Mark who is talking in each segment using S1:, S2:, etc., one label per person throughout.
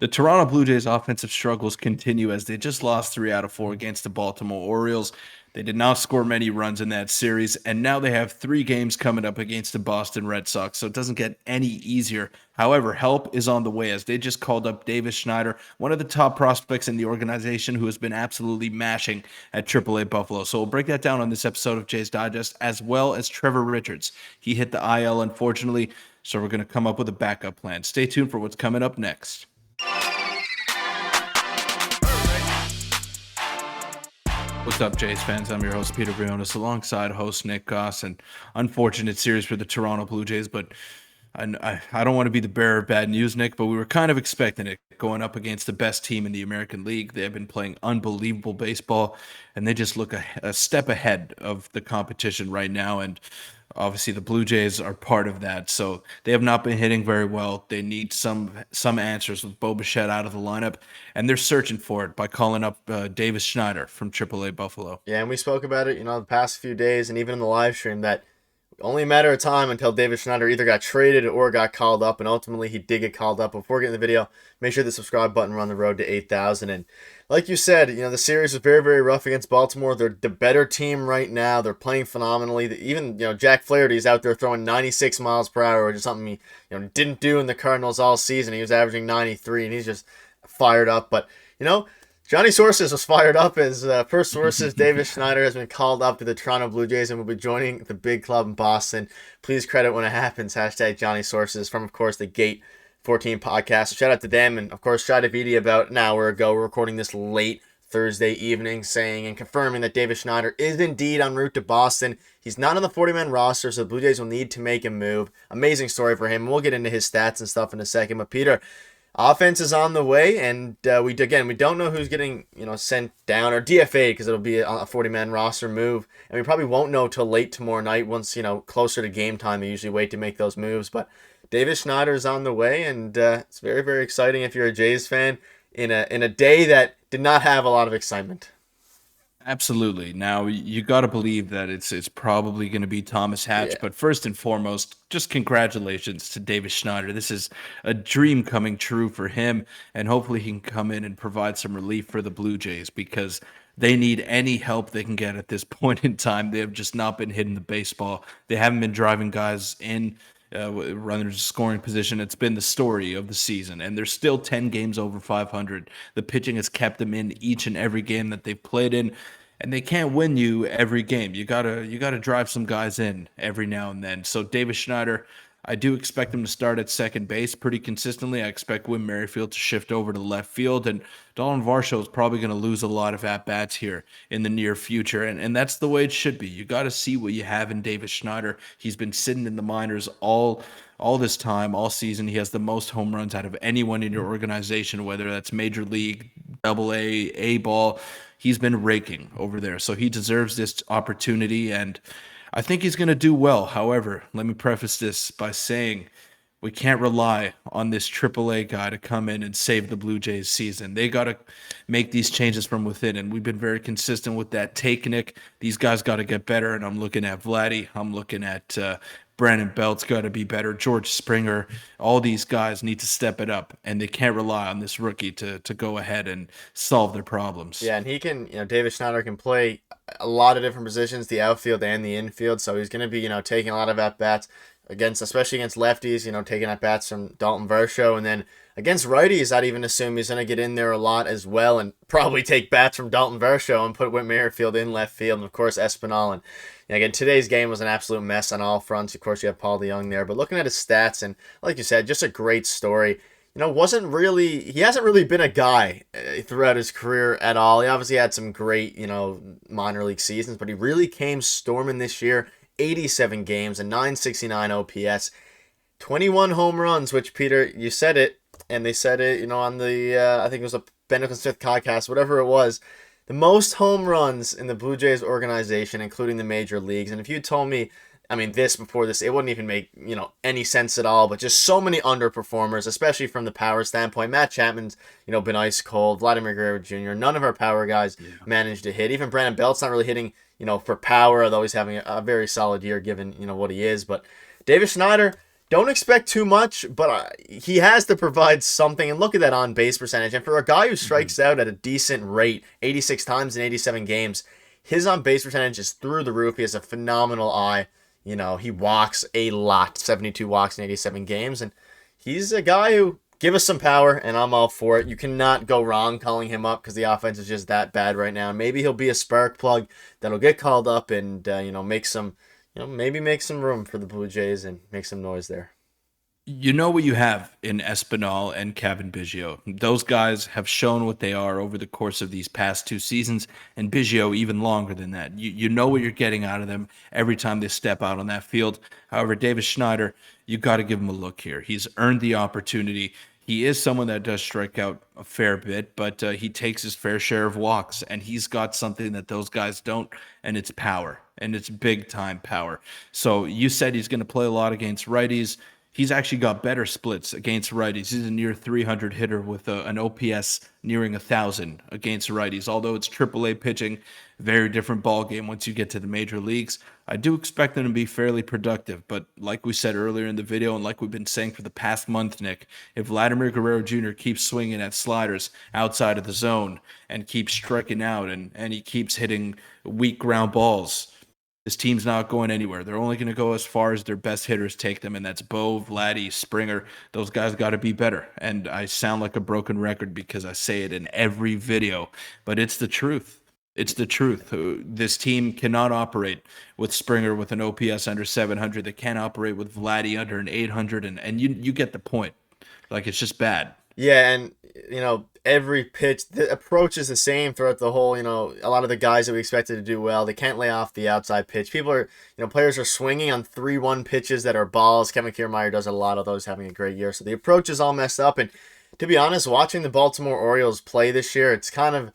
S1: The Toronto Blue Jays offensive struggles continue as they just lost 3 out of 4 against the Baltimore Orioles. They did not score many runs in that series, and now they have 3 games coming up against the Boston Red Sox, so it doesn't get any easier. However, help is on the way as they just called up Davis Schneider, one of the top prospects in the organization who has been absolutely mashing at AAA Buffalo. So we'll break that down on this episode of Jays Digest, as well as Trevor Richards. He hit the IL, unfortunately, so we're going to come up with a backup plan. Stay tuned for what's coming up next. What's up, Jays fans? I'm your host, Peter Vryonis, alongside host Nick Gosse. And unfortunate series for the Toronto Blue Jays, but I don't want to be the bearer of bad news, Nick, but we were kind of expecting it going up against the best team in the American League. They have been playing unbelievable baseball, and they just look a step ahead of the competition right now. And obviously, the Blue Jays are part of that, so they have not been hitting very well. They need some answers with Bo Bichette out of the lineup, and they're searching for it by calling up Davis Schneider from AAA Buffalo.
S2: Yeah, and we spoke about it, the past few days and even in the live stream that only a matter of time until Davis Schneider either got traded or got called up, and ultimately he did get called up. Before getting the video, make sure the subscribe button. We're on the road to 8,000. And like you said, the series was very, very rough against Baltimore. They're the better team right now. They're playing phenomenally. Even, Jack Flaherty's out there throwing 96 miles per hour, which is something he, didn't do in the Cardinals all season. He was averaging 93, and he's just fired up. But, Johnny Sources was fired up as per sources. Davis Schneider has been called up to the Toronto Blue Jays and will be joining the big club in Boston. Please credit when it happens. Hashtag Johnny Sources from, of course, the Gate 14 podcast. So shout out to them. And, of course, shout out to VD about an hour ago. We're recording this late Thursday evening, saying and confirming that Davis Schneider is indeed en route to Boston. He's not on the 40-man roster, so the Blue Jays will need to make a move. Amazing story for him. We'll get into his stats and stuff in a second. But, Peter, offense is on the way, and we don't know who's getting sent down or DFA because it'll be a 40-man roster move, and we probably won't know till late tomorrow night. Once closer to game time, they usually wait to make those moves. But Davis Schneider is on the way, and it's very, very exciting if you're a Jays fan in a day that did not have a lot of excitement.
S1: Absolutely. Now you got to believe that it's probably going to be Thomas Hatch,
S2: Yeah.
S1: but first and foremost, just congratulations to Davis Schneider. This is a dream coming true for him, and hopefully he can come in and provide some relief for the Blue Jays because they need any help they can get at this point in time. They have just not been hitting the baseball. They haven't been driving guys in runners scoring position. It's been the story of the season, and they're still 10 games over 500. The pitching has kept them in each and every game that they've played in, and they can't win you every game. You gotta drive some guys in every now and then. So Davis Schneider, I do expect him to start at second base pretty consistently. I expect Whit Merrifield to shift over to left field, and Dalton Varsho is probably going to lose a lot of at-bats here in the near future, and that's the way it should be. You got to see what you have in Davis Schneider. He's been sitting in the minors all this time, all season. He has the most home runs out of anyone in your organization, whether that's Major League, Double A, A ball. He's been raking over there, so he deserves this opportunity, and I think he's going to do well. However, let me preface this by saying we can't rely on this AAA guy to come in and save the Blue Jays season. They got to make these changes from within, and we've been very consistent with that. Take Nick, these guys got to get better, and I'm looking at Vladdy. I'm looking at Brandon Belt's got to be better. George Springer, all these guys need to step it up, and they can't rely on this rookie to go ahead and solve their problems.
S2: Yeah, and he can, Davis Schneider can play a lot of different positions, the outfield and the infield. So he's going to be, taking a lot of at-bats especially against lefties, taking at-bats from Dalton Varsho. And then against righties, I'd even assume he's going to get in there a lot as well and probably take bats from Dalton Varsho and put Whit Merrifield in left field. And, of course, Espinal. And again, today's game was an absolute mess on all fronts. Of course, you have Paul DeYoung there. But looking at his stats, and like you said, just a great story. He hasn't really been a guy throughout his career at all. He obviously had some great, minor league seasons, but he really came storming this year. 87 games, a 969 OPS, 21 home runs, which, Peter, you said it, and they said it, on the, I think it was a Ben Smith podcast, whatever it was, the most home runs in the Blue Jays organization, including the major leagues. And if you told me, this before this, it wouldn't even make, any sense at all, but just so many underperformers, especially from the power standpoint. Matt Chapman's, been ice cold. Vladimir Guerrero Jr., none of our power guys managed to hit. Even Brandon Belt's not really hitting, for power, although he's having a very solid year given, what he is. But Davis Schneider, don't expect too much, but he has to provide something. And look at that on base percentage. And for a guy who
S1: Mhm.
S2: strikes out at a decent rate, 86 times in 87 games, his on base percentage is through the roof. He has a phenomenal eye. You know, he walks a lot, 72 walks in 87 games. And he's a guy who give us some power, and I'm all for it. You cannot go wrong calling him up because the offense is just that bad right now. Maybe he'll be a spark plug that'll get called up and, make some maybe make some room for the Blue Jays and make some noise there.
S1: You know what you have in Espinal and Kevin Biggio. Those guys have shown what they are over the course of these past 2 seasons, and Biggio even longer than that. You know what you're getting out of them every time they step out on that field. However, Davis Schneider, you got to give him a look here. He's earned the opportunity. He is someone that does strike out a fair bit, but he takes his fair share of walks, and he's got something that those guys don't, and it's power, and it's big time power. So you said he's going to play a lot against righties. He's actually got better splits against righties. He's a near 300 hitter with an OPS nearing 1,000 against righties. Although it's AAA pitching, very different ball game once you get to the major leagues. I do expect them to be fairly productive, but like we said earlier in the video, and like we've been saying for the past month, Nick, if Vladimir Guerrero Jr. keeps swinging at sliders outside of the zone and keeps striking out and he keeps hitting weak ground balls, this team's not going anywhere. They're only going to go as far as their best hitters take them, and that's Bo, Vladdy, Springer. Those guys got to be better. And I sound like a broken record because I say it in every video, but it's the truth. It's the truth. This team cannot operate with Springer with an OPS under 700. They can't operate with Vladdy under an 800, and you get the point. Like, it's just bad.
S2: Yeah, and every pitch, the approach is the same throughout the whole. A lot of the guys that we expected to do well, they can't lay off the outside pitch. People are, players are swinging on 3-1 pitches that are balls. Kevin Kiermaier does a lot of those, having a great year. So the approach is all messed up. And to be honest, watching the Baltimore Orioles play this year, it's kind of,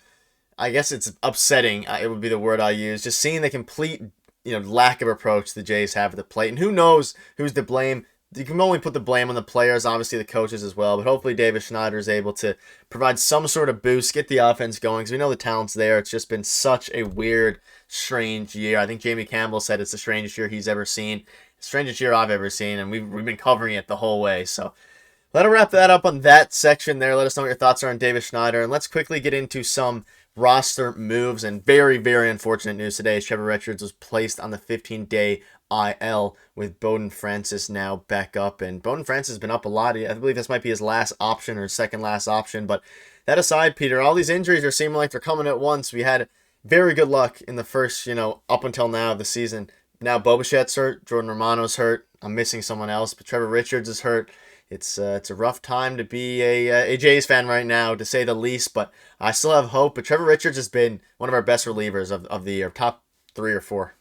S2: I guess it's upsetting. It would be the word I use. Just seeing the complete, lack of approach the Jays have at the plate, and who knows who's to blame. You can only put the blame on the players, obviously the coaches as well, but hopefully Davis Schneider is able to provide some sort of boost, get the offense going, because we know the talent's there. It's just been such a weird, strange year. I think Jamie Campbell said it's the strangest year he's ever seen, strangest year I've ever seen, and we've been covering it the whole way. So that'll wrap that up on that section there. Let us know what your thoughts are on Davis Schneider, and let's quickly get into some roster moves. And very, very unfortunate news today is Trevor Richards was placed on the 15-day IL with Bowden Francis now back up. And Bowden Francis has been up a lot. I believe this might be his last option or second last option. But that aside, Peter, all these injuries are seeming like they're coming at once. We had very good luck in the first, up until now of the season. Now Bo Bichette's hurt. Jordan Romano's hurt. I'm missing someone else, but Trevor Richards is hurt. It's a rough time to be a Jays fan right now, to say the least, but I still have hope. But Trevor Richards has been one of our best relievers of the year, top 3 or 4.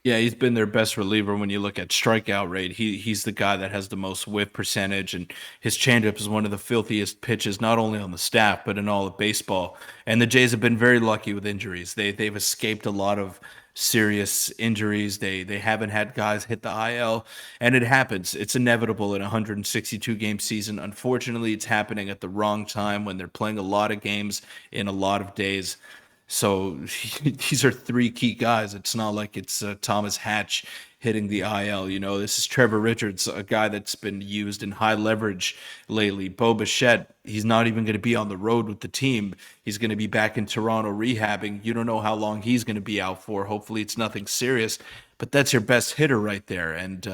S1: Yeah, he's been their best reliever when you look at strikeout rate. He's the guy that has the most whiff percentage, and his changeup is one of the filthiest pitches, not only on the staff but in all of baseball. And the Jays have been very lucky with injuries. They've escaped a lot of serious injuries. They haven't had guys hit the IL, and it happens. It's inevitable in a 162 game season. Unfortunately, it's happening at the wrong time when they're playing a lot of games in a lot of days. So these are three key guys. It's not like it's Thomas Hatch hitting the IL. This is Trevor Richards, a guy that's been used in high leverage lately. Bo Bichette, he's not even going to be on the road with the team. He's going to be back in Toronto rehabbing. You don't know how long he's going to be out for. Hopefully it's nothing serious, but that's your best hitter right there. And,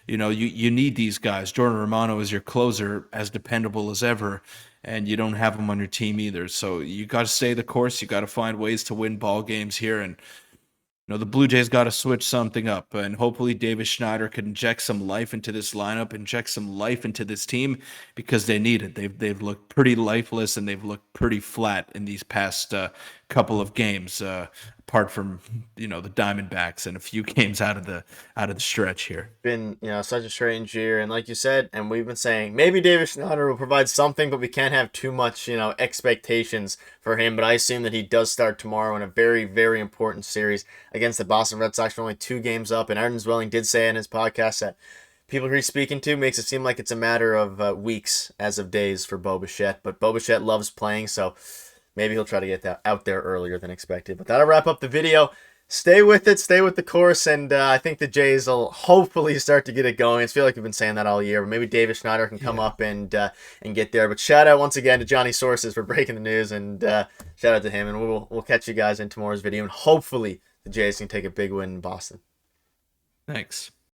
S1: you need these guys. Jordan Romano is your closer, as dependable as ever, and you don't have him on your team either. So you got to stay the course. You got to find ways to win ball games here, and the Blue Jays got to switch something up, and hopefully Davis Schneider can inject some life into this lineup, inject some life into this team, because they need it. They've looked pretty lifeless, and they've looked pretty flat in these past couple of games, apart from the Diamondbacks and a few games out of the stretch here.
S2: Been such a strange year, and like you said, and we've been saying, maybe Davis Schneider will provide something, but we can't have too much expectations for him. But I assume that he does start tomorrow in a very, very important series against the Boston Red Sox. We're only 2 games up, and Aaron Zwelling did say in his podcast that people he's speaking to makes it seem like it's a matter of weeks as of days for Bo Bichette. But Bo Bichette loves playing, so maybe he'll try to get that out there earlier than expected. But that'll wrap up the video. Stay with it. Stay with the course, and I think the Jays will hopefully start to get it going. I feel like we've been saying that all year, but maybe Davis Schneider can come
S1: Yeah.
S2: up and get there. But shout out once again to Johnny Sources for breaking the news, and shout out to him. And we'll catch you guys in tomorrow's video, and hopefully the Jays can take a big win in Boston.
S1: Thanks.